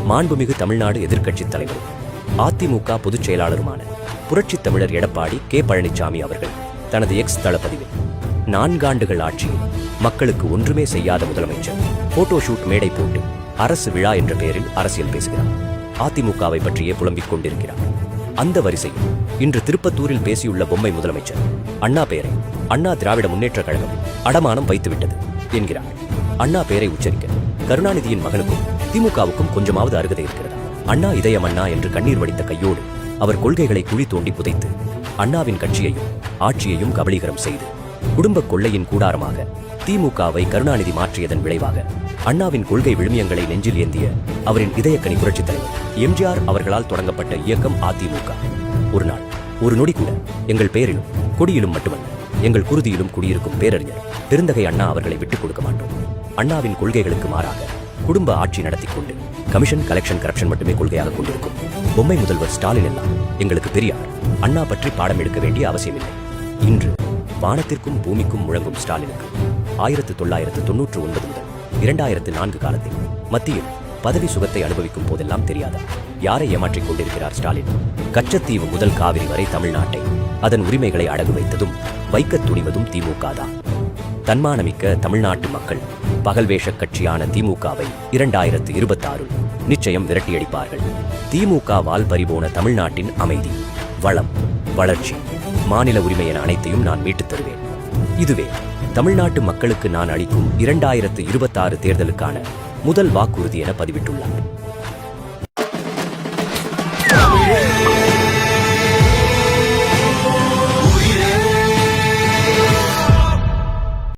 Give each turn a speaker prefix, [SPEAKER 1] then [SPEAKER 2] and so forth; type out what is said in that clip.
[SPEAKER 1] மாண்புமிகு தமிழ்நாடு எதிர்க்கட்சித் தலைவரும் அதிமுக பொதுச் செயலாளருமான புரட்சித் தமிழர் எடப்பாடி கே பழனிசாமி அவர்கள் தனது எக்ஸ் தளப்பதிவில் 4 ஆண்டுகள் ஆட்சியில் மக்களுக்கு ஒன்றுமே செய்யாத முதலமைச்சர் போட்டோஷூட் மேடை போட்டு அரசு விழா என்ற பெயரில் அரசியல் பேசுகிறார். அதிமுகவை பற்றியே புலம்பிக் கொண்டிருக்கிறார். அந்த வரிசையில் இன்று திருப்பத்தூரில் பேசியுள்ள பொம்மை முதலமைச்சர் அண்ணா பெயரை அண்ணா திராவிட முன்னேற்ற கழகம் அடமானம் வைத்துவிட்டது என்கிறார். அண்ணா பெயரை உச்சரிக்க கருணாநிதியின் மகனுக்கும் திமுகவுக்கும் கொஞ்சமாவது அருகதை இருக்கிறதா? அண்ணா இதயம் அண்ணா என்று கண்ணீர் வடித்த கையோடு அவர் கொள்கைகளை குழி தோண்டி புதைத்து அண்ணாவின் கட்சியையும் ஆட்சியையும் கபலீகரம் செய்து குடும்ப கொள்ளையின் கூடாரமாக திமுகவை கருணாநிதி மாற்றியதன் விளைவாக அண்ணாவின் கொள்கை விழுமியங்களை நெஞ்சில் ஏந்திய அவரின் இதயக்கனி புரட்சித் தலைவர் எம்ஜிஆர் அவர்களால் தொடங்கப்பட்ட இயக்கம் அதிமுக ஒரு நாள் ஒரு நொடி கூட எங்கள் பெயரிலும் கொடியிலும் மட்டுமல்ல எங்கள் குருதியிலும் குடியிருக்கும் பேரறிஞர் பெருந்தகை அண்ணா அவர்களை விட்டுக் கொடுக்க மாட்டோம். அண்ணாவின் கொள்கைகளுக்கு மாறாக குடும்ப ஆட்சி நடத்தி கொண்டு கமிஷன் கலெக்ஷன் கரப்ஷன் மட்டுமே கொள்கையாக கொண்டிருக்கும் பொம்மை முதல்வர் ஸ்டாலின் எல்லாம் எங்களுக்கு பெரியார் அண்ணா பற்றி பாடம் எடுக்க வேண்டிய அவசியமில்லை. இன்று வானத்திற்கும் பூமிக்கும் முழங்கும் ஸ்டாலினுக்கு 1999 முதல் 2004 காலத்தில் மத்தியில் பதவி சுகத்தை அனுபவிக்கும் போதெல்லாம் தெரியாதா யாரை ஏமாற்றிக் கொண்டிருக்கிறார் ஸ்டாலின்? கச்சத்தீவு முதல் காவிரி வரை தமிழ்நாட்டை அதன் உரிமைகளை அடகு வைத்ததும் வைக்க துணிவதும் திமுக தான். தன்மானமிக்க தமிழ்நாட்டு மக்கள் பகல்வேஷ கட்சியான திமுகவை 2026 நிச்சயம் விரட்டியடிப்பார்கள். திமுகவால் பறிபோன தமிழ்நாட்டின் அமைதி, வளம், வளர்ச்சி, மாநில உரிமை என அனைத்தையும் நான் மீட்டுத் தருவேன். இதுவே தமிழ்நாட்டு மக்களுக்கு நான் அளிக்கும் 2026 தேர்தலுக்கான முதல் வாக்குறுதி என பதிவிட்டுள்ளார்.